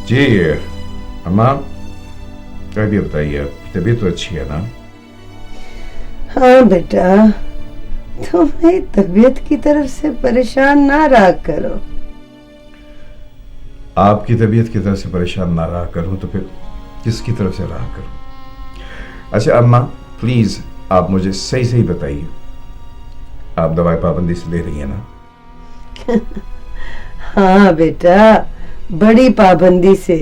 जी अम्मा, अभी बताइए, तबीयत तो अच्छी है ना? हाँ बेटा, तुम मेरी तबीयत की तरफ से परेशान ना रहा करो। आपकी तबीयत की तरफ से परेशान ना रहा करूं तो फिर किसकी तरफ से रहा करूं? अच्छा अम्मा, प्लीज आप मुझे सही सही बताइए, आप दवाई पाबंदी से ले रही हैं ना? हाँ बेटा, बड़ी पाबंदी से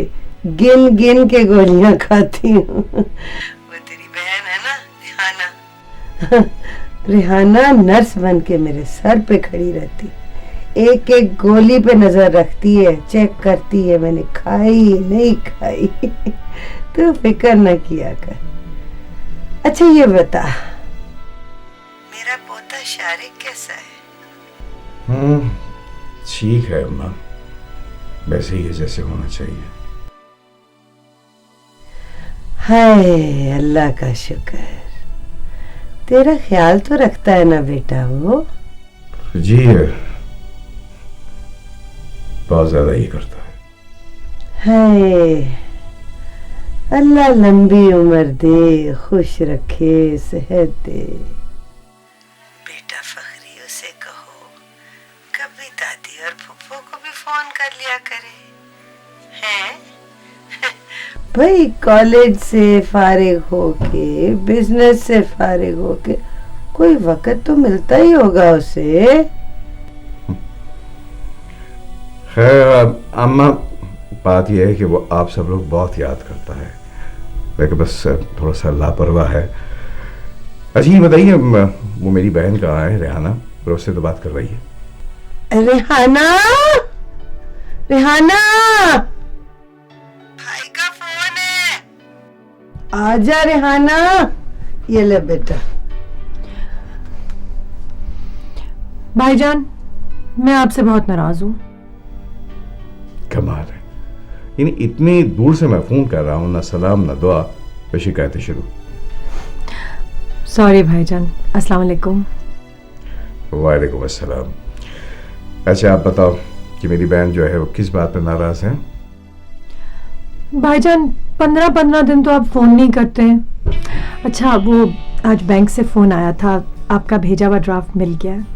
गिन गिन के गोलियां खाती हूँ। वो तेरी बहन है ना रिहाना, रिहाना नर्स बन के मेरे सर पे खड़ी रहती, एक एक गोली पे नजर रखती है, चेक करती है मैंने खाई नहीं खाई। तो फिक्र न किया कर। अच्छा ये बता, मेरा पोता शारिक कैसा है? ठीक है अम्मा, वैसे ही है जैसे होना चाहिए। हाय अल्लाह का शुक्र, तेरा ख्याल तो रखता है ना बेटा वो? जी बहुत ज्यादा ही करता है। हाय अल्लाह लंबी उम्र दे, खुश रखे, सेहत दे। बेटा फखरी उसे कहो कभी दादी और फुफ्फो को भी फोन कर लिया करे, हैं? भाई कॉलेज से फारिग होके, बिजनेस से फारिग होके कोई वक्त तो मिलता ही होगा उसे। खैर अम्मा, बात यह है कि वो आप सब लोग बहुत याद करता है, लेकिन बस थोड़ा सा लापरवाह है। अच्छा ये बताइए, वो मेरी बहन कहाँ है रिहाना? और उससे तो बात कर रही है। रिहाना, रिहाना, भाई का फोन है, आजा रिहाना। ये ले बेटा। भाईजान, मैं आपसे बहुत नाराज हूँ। कमाल है, यानी इतनी दूर से मैं फोन कर रहा हूँ, ना सलाम ना दुआ, तो शिकायतें शुरू। सॉरी भाईजान, अस्सलाम वालेकुम। वालेकुम अस्सलाम। अच्छा आप बताओ कि मेरी बहन जो है वो किस बात पर नाराज है? भाईजान 15-15 दिन तो आप फोन नहीं करते। अच्छा वो आज बैंक से फोन आया था, आपका भेजा हुआ ड्राफ्ट मिल गया है।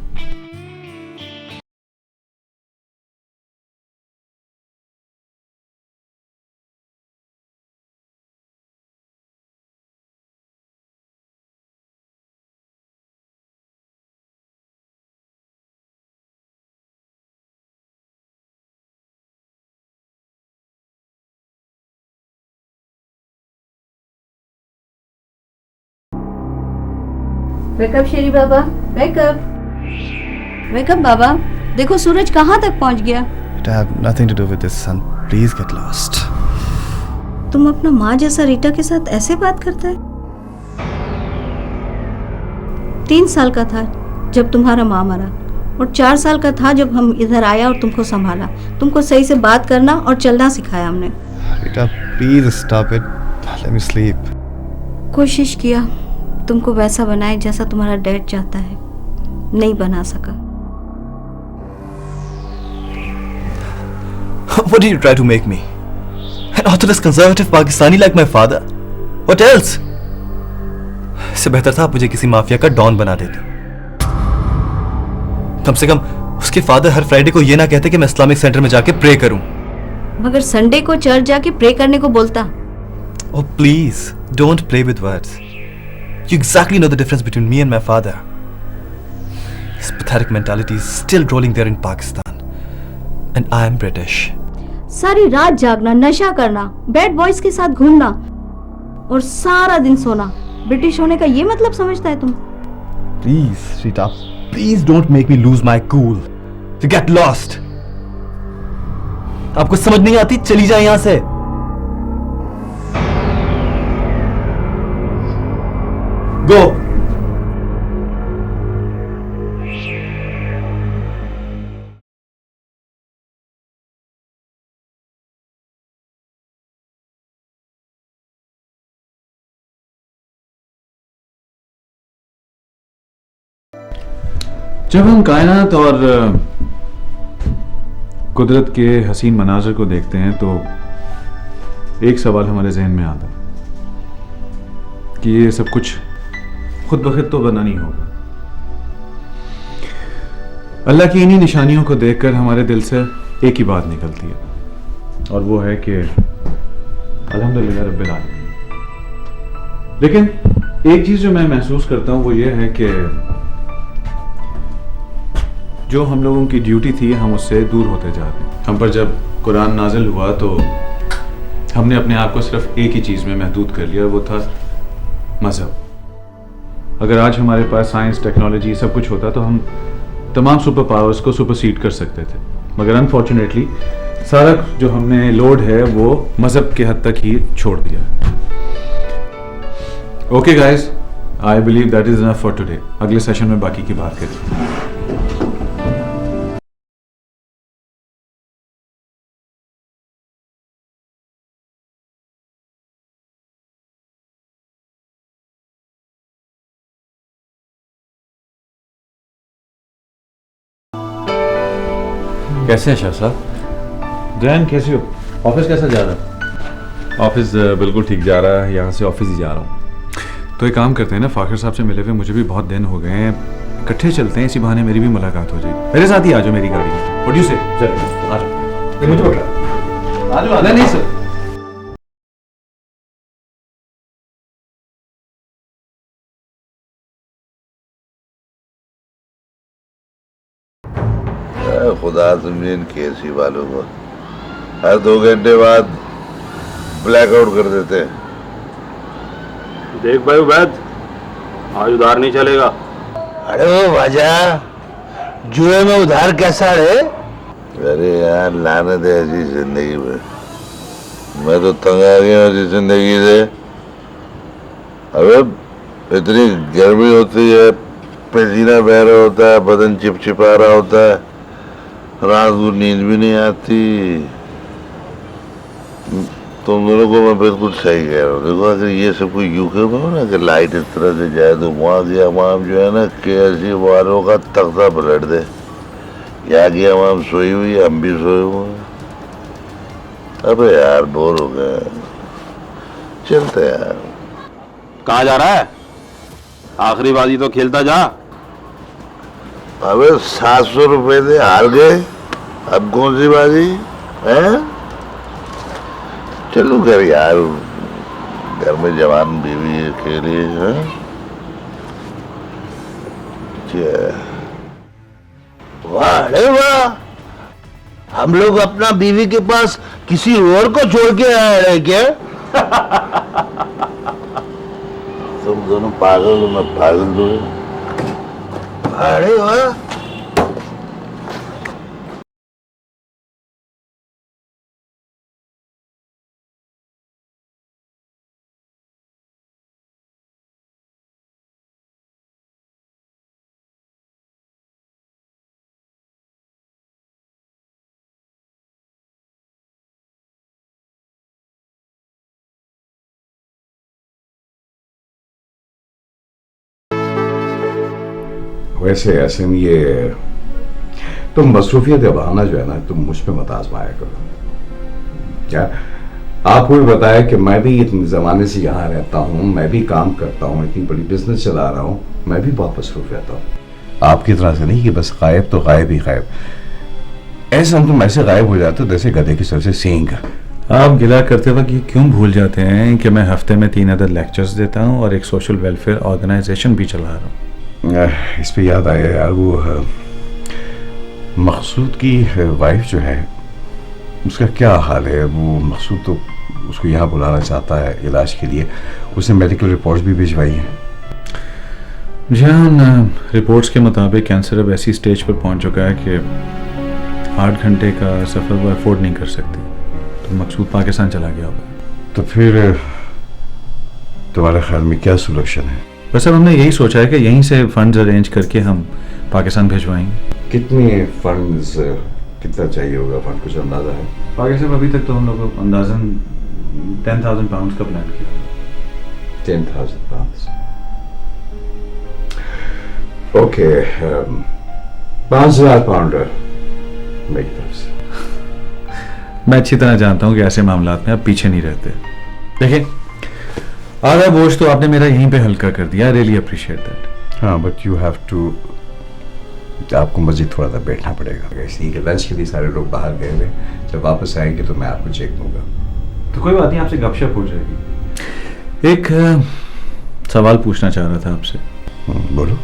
वेकअप शेरी बाबा, वेकअप, वेकअप बाबा। देखो सूरज कहाँ तक पहुँच गया। I have nothing to do with this, son. Please get lost. तुम अपना माँ जैसा रीटा के साथ ऐसे बात करता है? 3 साल का था जब तुम्हारा माँ मरा, और 4 साल का था जब हम इधर आया और तुमको संभाला। तुमको सही से बात करना और चलना सिखाया हमने। Rita, please stop it. Let me sleep. कोशिश किया तुमको वैसा बनाए जैसा तुम्हारा डैड चाहता है, नहीं बना सका। What did you try to make me? An orthodox conservative Pakistani like my father? What else? इससे बेहतर था आप मुझे किसी माफिया का डॉन बना देते। कम से कम उसके फादर हर फ्राइडे को ये ना कहते कि मैं इस्लामिक सेंटर में जाके प्रे करूं। मगर संडे को चर्च जाके प्रे करने को बोलता। Oh please, don't play with words. You exactly know the difference between me and my father. His pathetic mentality is still rolling there in Pakistan. And I am British. सारी रात जागना, नशा करना, bad boys के साथ घूमना और सारा दिन सोना, ब्रिटिश होने का ये मतलब समझता है तुम? Please, Rita, please don't make me lose my cool. To get lost. आपको समझ नहीं आती? चली जाए यहां से। Go. जब हम कायनात और कुदरत के हसीन मनाजर को देखते हैं तो एक सवाल हमारे जहन में आता कि ये सब कुछ खुद ब खुद तो बना नहीं होगा। अल्लाह की इन्हीं निशानियों को देखकर हमारे दिल से एक ही बात निकलती है, और वो है कि अल्हम्दुलिल्लाह रब्बिल आलमीन। लेकिन एक चीज जो मैं महसूस करता हूं वो ये है कि जो हम लोगों की ड्यूटी थी हम उससे दूर होते जा रहे हैं। हम पर जब कुरान नाजिल हुआ तो हमने अपने आप को सिर्फ एक ही चीज में महदूद कर लिया, वो था मजहब। अगर आज हमारे पास साइंस, टेक्नोलॉजी सब कुछ होता तो हम तमाम सुपर पावर्स को सुपरसीड कर सकते थे, मगर अनफॉर्चुनेटली सारा जो हमने लोड है वो मजहब के हद तक ही छोड़ दिया। Okay guys, I believe that is enough for today. अगले सेशन में बाकी की बात करें। कैसे हैं शाह साहब? जैन कैसे हो? ऑफिस कैसा जा रहा है? ऑफिस बिल्कुल ठीक जा रहा है, यहाँ से ऑफिस ही जा रहा हूँ। तो एक काम करते हैं ना, फाखिर साहब से मिले हुए मुझे भी बहुत दिन हो गए हैं, इकट्ठे चलते हैं, इसी बहाने मेरी भी मुलाकात हो जाएगी। मेरे साथ ही आ जाओ मेरी गाड़ी में। व्हाट डू यू से? चलो आ जाओ। मुझे पकड़ा। आ जाओ। नहीं सर। खुदा समझे इन केसी वालों को, हर 2 घंटे बाद ब्लैकआउट कर देते हैं। देख भाई उबैद, आज उधार नहीं चलेगा। अरे वो भाजा, जुए में उधार कैसा रे? अरे यार लानत है ऐसी जिंदगी में, मैं तो तंग आ गया हूँ ऐसी जिंदगी से। अबे इतनी गर्मी होती है, पसीना बह रहा होता है, बदन चिपचिपा रहा होता है, रात को नींद भी नहीं आती। तुम दोनों को मैं बिल्कुल सही कह रहा हूँ। देखो अगर ये सब कोई यूके में हो ना कि लाइट इस तरह से जाए तो वहाँ की अवाम जो है ना केएससी वालों का तख्ता पलट दे। यहाँ की अवाम सोई हुई है, हम भी सोए हुए हैं। अबे यार बोर हो गए, चलते यार। कहाँ जा रहा है? आखिरी बाजी तो खेलता जा। अबे 700 रुपए से हार गए, अब कौन सी बाजी है? चलो घर यार, घर में जवान बीवी अकेली है। वाह अरे वाह, हम लोग अपना बीवी के पास किसी और को छोड़ के आए हैं क्या? तुम दोनों पागल हो, मैं पागल दो। अरे वाह, वैसे ऐसे में ये तुम मसरूफियत या बहाना जो है ना, तुम मुझ पे मत आजमाया करो। क्या आपको भी बताया कि मैं भी इतने ज़माने से यहाँ रहता हूँ, मैं भी काम करता हूँ, इतनी बड़ी बिजनेस चला रहा हूँ, मैं भी बहुत मसरूफ रहता हूँ। आपकी तरह से नहीं कि बस गायब तो गायब ही गायब। ऐसे हम तुम ऐसे गायब हो जाते हो जैसे गधे की सर से सींग। आप गिला करते वक्त ये क्यों भूल जाते हैं कि मैं हफ्ते में 3 अदद लेक्चर्स देता हूँ और एक सोशल वेलफेयर ऑर्गेनाइजेशन भी चला रहा हूँ। इस पे याद आया यार, वो मकसूद की वाइफ जो है उसका क्या हाल है? वो मकसूद तो उसको यहाँ बुलाना चाहता है इलाज के लिए, उसने मेडिकल रिपोर्ट्स भी भिजवाई हैं। जी हाँ, रिपोर्ट्स के मुताबिक कैंसर अब ऐसी स्टेज पर पहुँच चुका है कि 8 घंटे का सफ़र वो अफोर्ड नहीं कर सकती। तो मकसूद पाकिस्तान चला गया होगा। तो फिर तुम्हारे ख्याल में क्या सोल्यूशन है? बस अब हमने यही सोचा है कि यहीं से फंड्स अरेंज करके हम पाकिस्तान भिजवाएंगे। कितने फंड्स, कितना चाहिए होगा फंड, कुछ अंदाजा है? पाकिस्तान अभी तक तो हम लोग अंदाजन 10,000 पाउंड का प्लान किया। 10,000 पाउंड। ओके, 5,000 पाउंड मेरी तरफ से। मैं अच्छी तरह जानता हूँ कि ऐसे मामलात में आप पीछे नहीं रहते। देखिए, आधा बोझ तो आपने मेरा यहीं पे हल्का कर दिया। I really appreciate that. हाँ, बट यू हैव टू, आपको मस्जिद थोड़ा सा बैठना पड़ेगा, इसलिए कि लंच के लिए सारे लोग बाहर गए हुए। जब वापस आएंगे तो मैं आपको चेक दूंगा। तो कोई बात नहीं, आपसे गपशप हो जाएगी। एक सवाल पूछना चाह रहा था आपसे। बोलो।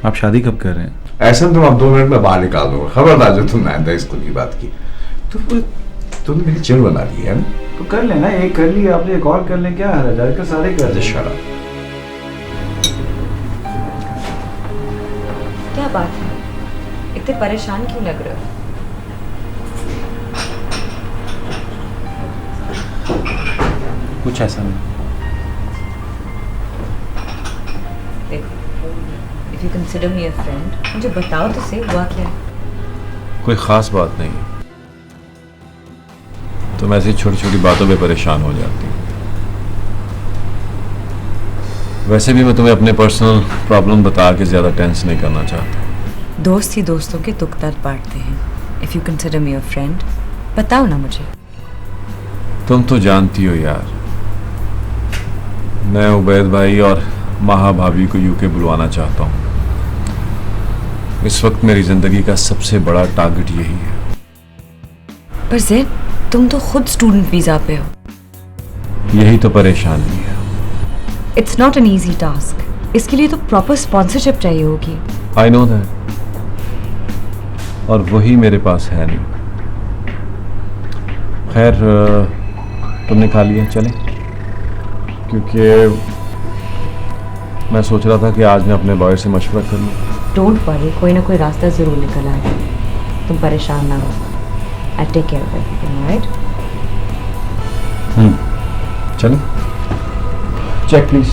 आप शादी कब कर रहे हैं? ऐसा तो आप 2 मिनट में बाहर निकाल दूंगा। खबरदार जो तुमने आइंदा स्कूल की बात की तो तुमने मेरी चिल बना ली है ना। तो कर लेना, एक कर लिया आपने, एक और कर लें, क्या हर्ज है? आजकल सारे कर दे। शराब। क्या बात है, इतने परेशान क्यों लग रहे हो? कुछ ऐसा नहीं। देखो, if you consider me a friend, मुझे बताओ तो सही हुआ क्या है। कोई खास बात नहीं, तुम ऐसी छोटी छोटी बातों पे परेशान हो जाती हो। वैसे भी मैं तुम्हें अपने पर्सनल प्रॉब्लम बता के ज़्यादा टेंस नहीं करना चाहता। दोस्त ही दोस्तों के दुख दर्द बांटते हैं। If you consider me a friend, बताओ ना मुझे। तुम तो जानती हो यार, मैं उबैद भाई और महा भाभी को यूके बुलवाना चाहता हूँ। इस वक्त मेरी जिंदगी का सबसे बड़ा टारगेट यही है। पर ज़ैद, तुम तो खुद स्टूडेंट वीजा पे हो। यही तो परेशानी है। It's not an easy task. इसके लिए तो प्रॉपर स्पॉन्सरशिप चाहिए होगी। आई नो दैट, और वही मेरे पास है नहीं। खैर, तुमने खा लिया, चलें? क्योंकि मैं सोच रहा था कि आज मैं अपने बॉय से मशवरा कर लूँ। डोंट वरी, कोई ना कोई रास्ता ज़रूर निकल आएगा। तुम परेशान ना हो। I take care of everything, right? चलें? Check please.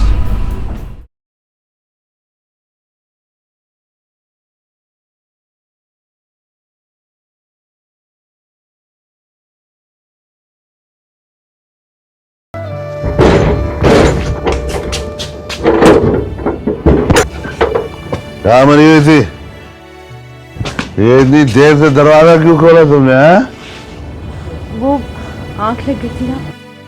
कहाँ मरी हुई थी? ये इतनी देर से दरवाजा क्यों खोला तुमने? वो आंख लग गई थी ना।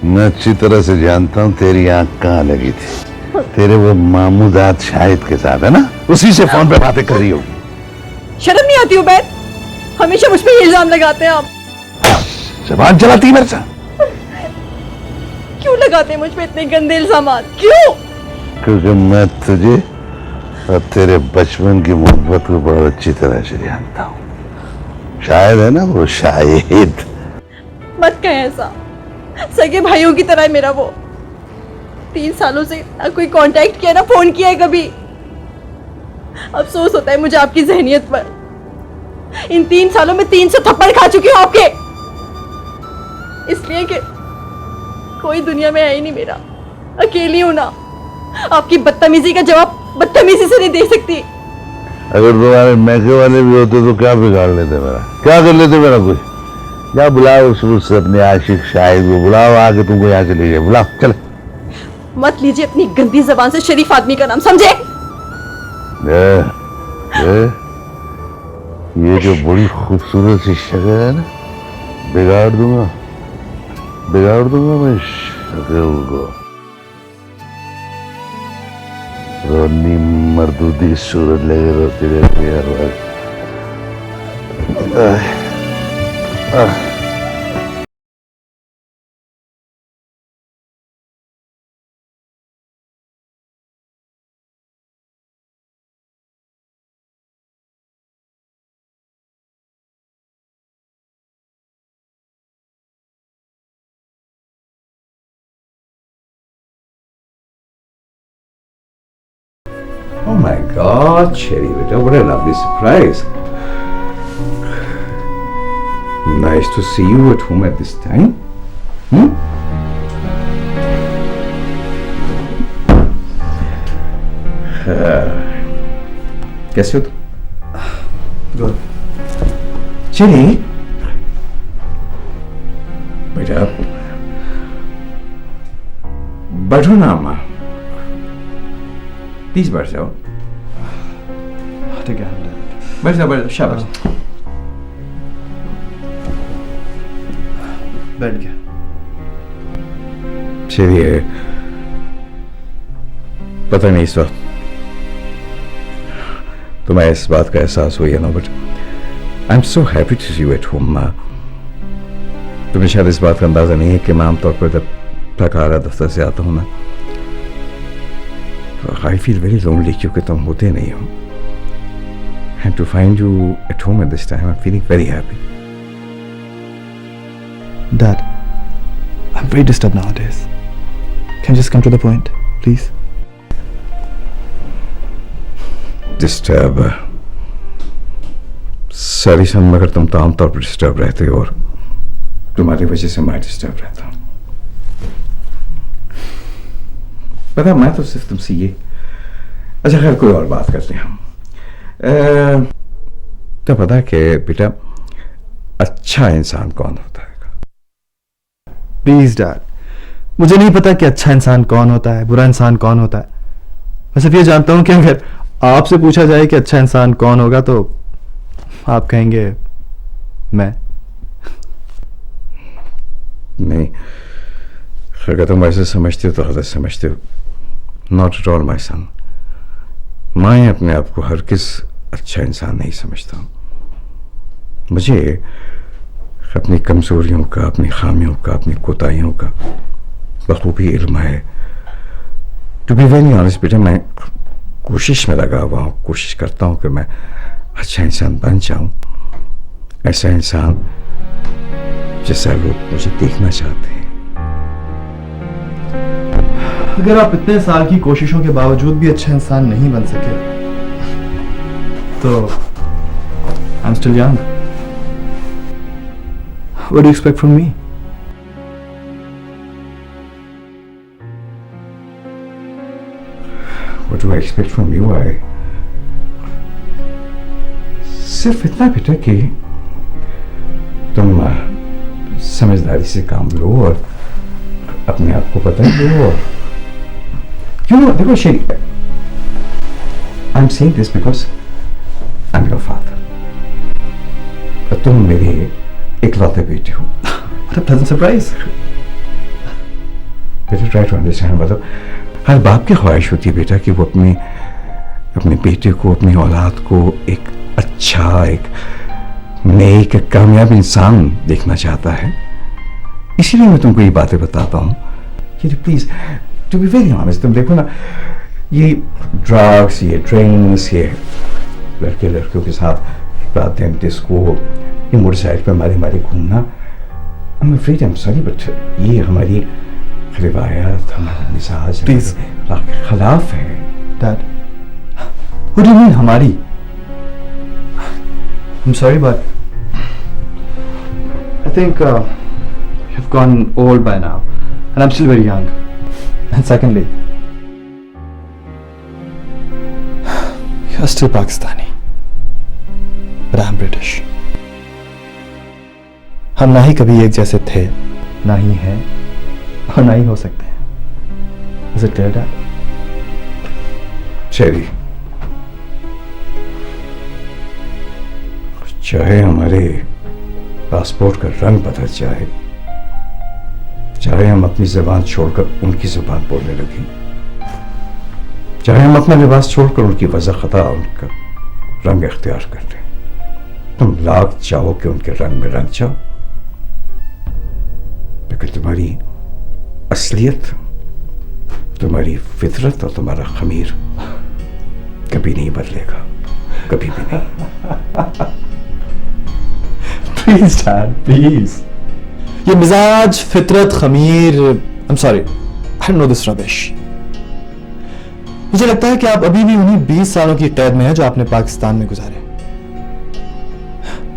मैं अच्छी तरह से जानता हूँ तेरी आंख कहाँ लगी थी। तेरे वो मामूदात शाहिद के साथ है ना, उसी से फोन पे बातें कर रही होगी। शर्म नहीं आती उबैद? हमेशा मुझ पे इल्जाम लगाते हैं आप। जबान चलाती है मेरे साथ। क्यों लगाते हैं मुझ पे इतने गंदे इल्जामात? क्यों? क्योंकि मैं तुझे और तेरे बचपन की मोहब्बत को बहुत अच्छी तरह से जानता हूँ। शायद है ना वो शाहिद। मत कहें ऐसा। सगे भाइयों की तरह है मेरा वो। 3 सालों से ना कोई कांटेक्ट किया, ना फोन किया है कभी। अफसोस होता है मुझे आपकी जहनियत पर। इन 3 सालों में 300 थप्पड़ खा चुकी हूँ आपके, इसलिए कि कोई दुनिया में है ही नहीं मेरा। अकेली हूं ना। आपकी बदतमीजी का जवाब बदतमीजी से नहीं दे सकती। अगर तुम्हारे मैके वाले भी होते तो क्या बिगाड़ लेते मेरा, क्या कर लेते मेरा कुछ? या बुलाओ उस अपने आशिक शाहिद को, बुलाओ आके तुमको यहाँ से ले जाए। बुलाओ, चले। मत लीजिए अपनी गंदी जबान से शरीफ आदमी का नाम, समझे? ये जो बड़ी खूबसूरत सी शक्ल है ना, बिगाड़ दूंगा मैं शक्ल को। रोनी मर्दूदी की सूरत लगे रोती रहती है हर वक्त। Oh my God, Cherry beta, what a lovely surprise. Nice to see you at home at this time. कैसे हो तुम? गुड। चेरी बेटा बैठो ना अम्मा, प्लीज बैठ जाओ। ठीक है, बैठ जाओ, शाबाश। बैठ गया। चलिए, पता नहीं इस वक्त तुम्हें इस बात का एहसास हुई है ना, but I am so happy to see you at home. तुम्हें शायद इस बात का अंदाजा नहीं है कि मैं आमतौर पर जब थका रहा दफ्तर से आता हूं ना, आई फील वेरी लोनली, क्योंकि तुम होते नहीं हो। And to find you at home at this time, I am feeling very happy. Dad, I'm very disturbed nowadays. Can you just come to the point, please? Disturb? Sorry son, मगर तुम तो आमतौर पर डिस्टर्ब रहते हो और तुम्हारी वजह से मैं डिस्टर्ब रहता हूँ। पता, मैं तो सिर्फ तुमसे ये, अच्छा खैर कोई और बात करते हैं हम। तो पता है कि बेटा अच्छा इंसान कौन होता है? प्लीज डैड, मुझे नहीं पता कि अच्छा इंसान कौन होता है, बुरा इंसान कौन होता है। मैं सिर्फ ये जानता हूं कि अगर आपसे पूछा जाए कि अच्छा इंसान कौन होगा तो आप कहेंगे मैं। नहीं, अगर तुम ऐसे समझते हो तो गलत समझते हो। नॉट एट ऑल माई सन। मैं अपने आप को हरगिज़ अच्छा इंसान नहीं समझता हूँ। मुझे अपनी कमजोरियों का, अपनी खामियों का, अपनी कोताहियों का बखूबी इल्म है। टू बी वेरी ऑनेस्ट बेटा, मैं कोशिश में लगा हुआ हूँ, कोशिश करता हूँ कि मैं अच्छा इंसान बन जाऊँ, ऐसा इंसान जैसा लोग मुझे देखना चाहते हैं। अगर आप इतने साल की कोशिशों के बावजूद भी अच्छा इंसान नहीं बन सके तो I am still young. What do you expect from me? What do I expect from you? सिर्फ इतना बेटा कि तुम समझदारी से काम लो और अपने आप को पता लो। और क्यों देखो शेरी, I am saying this because I am your father. तुम मेरे इकलौते बेटे हो। What a pleasant surprise. बेटा ट्राई टू अंडरस्टैंड, मतलब हर बाप की ख्वाहिश होती है बेटा कि वो अपने बेटे को, अपनी औलाद को एक अच्छा, एक नेक, एक कामयाब इंसान देखना चाहता है। इसीलिए मैं तुमको ये बातें बताता हूँ कि please to be very honest. तुम देखो ना, ये ड्रग्स, ये ड्रिंक्स, ये लड़के लड़कियों के साथ रात दिन डिस्को, ये मोटरसाइकिल पर मारे मारे घूमना, I'm afraid, I'm sorry, but ये हमारी रिवायत, हमारा मिजाज Please. के खिलाफ है। Dad, what do you mean हमारी? I'm sorry, but I think you've gone old by now, and I'm still very young. And secondly, you're still Pakistani, but I'm British. हम ना ही कभी एक जैसे थे, ना ही हैं, और ना ही हो सकते हैं। Is it clear, Dad? चलिए, चाहे हमारे पासपोर्ट का रंग बदल जाए, चाहे हम अपनी ज़बान छोड़कर उनकी ज़बान बोलने लगे, चाहे हम अपना लिबास छोड़कर उनकी वजह खता उनका रंग इख्तियार कर लें, तुम लाख चाहो कि उनके रंग में रंग जाओ, लेकिन तुम्हारी असलियत, तुम्हारी फितरत और तुम्हारा खमीर कभी नहीं बदलेगा, कभी भी नहीं। Please, Dad, please. ये मिजाज, फितरत, खमीर, I'm sorry, I don't know this rubbish. मुझे लगता है कि आप अभी भी उन्हीं 20 सालों की कैद में हैं जो आपने पाकिस्तान में गुजारे।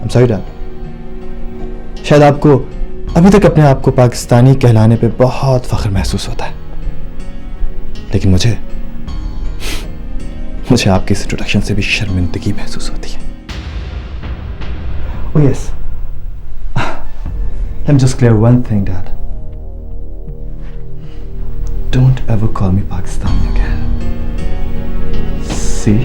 I'm sorry, Dad. शायद आपको अभी तक अपने आप को पाकिस्तानी कहलाने पे बहुत फख्र महसूस होता है, लेकिन मुझे आपके इस इंट्रोडक्शन से भी शर्मिंदगी महसूस होती है। Oh yes. Let me just clear one thing, Dad. Don't ever call me Pakistani again. See?